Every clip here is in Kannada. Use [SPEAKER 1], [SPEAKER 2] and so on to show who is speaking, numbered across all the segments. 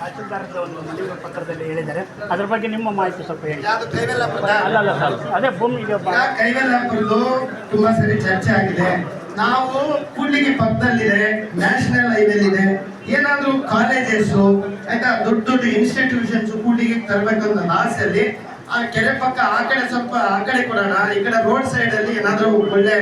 [SPEAKER 1] ತಹಸೀಲ್ದಾರದ ಒಂದು ಮನವಿ ಪತ್ರದಲ್ಲಿ ಹೇಳಿದ್ದಾರೆ. ಅದ್ರ ಬಗ್ಗೆ ನಿಮ್ಮ ಮಾಹಿತಿ ಸ್ವಲ್ಪ ಹೇಳಿ.
[SPEAKER 2] ಅಲ್ಲ
[SPEAKER 1] ಸರ್, ಅದೇ ಭೂಮಿಗೆ
[SPEAKER 2] ಕೈವೆಲ್ಲಾಪುರದ್ದು ತುಂಬಾ ಸರಿ ಚರ್ಚೆ ಆಗಿದೆ. ನಾವು ಕೂಡ್ಲಿಗಿ ಪಕ್ಕದಲ್ಲಿದೆ, ನ್ಯಾಷನಲ್ ಹೈವೇಲಿದೆ. ಏನಾದ್ರೂ ಕಾಲೇಜಸ್ ಆಯ್ತಾ, ದೊಡ್ಡ ದೊಡ್ಡ ಇನ್ಸ್ಟಿಟ್ಯೂಷನ್ಸ್ ಕೂಡ್ಲಿಗಿ ತರಬೇಕಂತ ಆಸೆಯಲ್ಲಿ ಆ ಕೆರೆ ಪಕ್ಕ ಆ ಕಡೆ ಸ್ವಲ್ಪ ಆ ಕಡೆ ಕೊಡೋಣ, ಈ ಕಡೆ ರೋಡ್ ಸೈಡ್ ಅಲ್ಲಿ ಏನಾದ್ರೂ ಒಳ್ಳೆ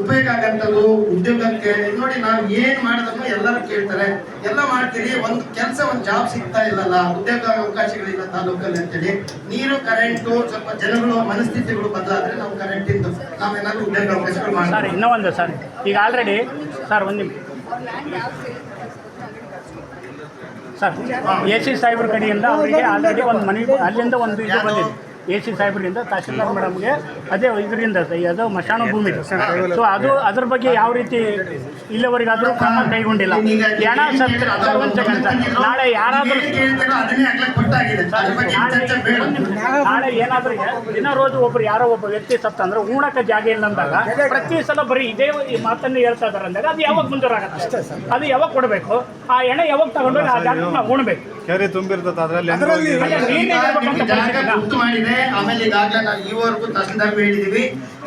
[SPEAKER 2] ಉಪಯೋಗ ಆಗಂತದ್ದು ಉದ್ಯೋಗಕ್ಕೆ. ನೋಡಿ, ನಾವು ಏನ್ ಮಾಡಿದ್ರು ಎಲ್ಲರೂ ಕೇಳ್ತಾರೆ, ಎಲ್ಲ ಮಾಡ್ತೀರಿ, ಒಂದು ಕೆಲಸ ಒಂದು ಜಾಬ್ ಸಿಗ್ತಾ ಇಲ್ಲಲ್ಲ, ಉದ್ಯೋಗ ಅವಕಾಶಗಳಿಲ್ಲ ತಾಲೂಕಲ್ಲಿ ಅಂತೇಳಿ. ನೀರು, ಕರೆಂಟು, ಸ್ವಲ್ಪ ಜನಗಳು ಮನಸ್ಥಿತಿಗಳು ಬದಲಾದ್ರೆ ನಾವು ಕರೆಂಟಿಂದ ನಾವೇನಾದ್ರೂ ಉದ್ಯೋಗ ಅವಕಾಶಗಳು ಮಾಡ್ತೀವಿ.
[SPEAKER 1] ಸರ್, ಇನ್ನೂ ಒಂದು ಸರ್, ಈಗ ಆಲ್ರೆಡಿ ಸರ್ ಒಂದು ಸರ್ AC ಸಾಹೇಬ್ರ ಕಡೆಯಿಂದ ಅವರಿಗೆ ಆಲ್ರೆಡಿ ಒಂದು ಮನೆ ಅಲ್ಲಿಂದ ಒಂದು ಇದು ಬಂದಿದೆ. AC ಸಾಹೇಬ್ರಿಂದ ತಹಸೀಲ್ದಾರ್ ಮೇಡಮ್ಗೆ ಅದೇ ಇದರಿಂದ ಅದು ಮಶಾನ ಭೂಮಿ. ಸೊ ಅದು ಅದ್ರ ಬಗ್ಗೆ ಯಾವ ರೀತಿ ಇಲ್ಲಿವರೆಗಾದರೂ ಕ್ರಮ ಕೈಗೊಂಡಿಲ್ಲ. ಹಣ ನಾಳೆ ಯಾರಾದರೂ ನಾಳೆ ಏನಾದರೂ ದಿನ ರೋಜು ಒಬ್ರು ಯಾರೋ ಒಬ್ಬ ವ್ಯಕ್ತಿ ಸತ್ತಂದ್ರೆ ಉಣ್ಣಕ್ಕೆ ಜಾಗ ಇಲ್ಲ ಅಂದಾಗ ಪ್ರತಿ ಸಲ ಬರೀ ಇದೇ ಮಾತನ್ನು ಹೇಳ್ತಾ ಇದ್ದಾರೆ ಅಂದಾಗ ಅದು ಯಾವಾಗ ಮುಂದುವರಾಗತ್ತೆ? ಅದು ಯಾವಾಗ ಕೊಡಬೇಕು? ಆ ಎಣ್ಣೆ ಯಾವಾಗ ತಗೊಂಡು ಆ ಜಾಗ ನಾವು ಉಣ್ಬೇಕು.
[SPEAKER 3] ಕೆರೆ ತುಂಬಿರ್ತದೆ ಅದರಲ್ಲಿ.
[SPEAKER 2] ಆಮೇಲೆ ಈಗಾಗಲೇ ನಾವು ಈವರೆಗೂ ತಹಸೀಲ್ದಾರ್ ಹೇಳಿದೀವಿ.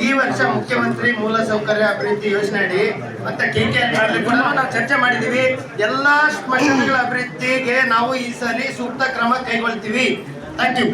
[SPEAKER 2] ಈ ವರ್ಷ ಮುಖ್ಯಮಂತ್ರಿ ಮೂಲ ಸೌಕರ್ಯ ಅಭಿವೃದ್ಧಿ ಯೋಜನೆ ಅಡಿ ಮತ್ತೆ KKR ಕೂಡ ನಾವು ಚರ್ಚೆ ಮಾಡಿದೀವಿ. ಎಲ್ಲಾ ಸ್ಮಶಾನಗಳ ಅಭಿವೃದ್ಧಿಗೆ ನಾವು ಈ ಸಲ ಸೂಕ್ತ ಕ್ರಮ ಕೈಗೊಳ್ತೀವಿ. Thank you.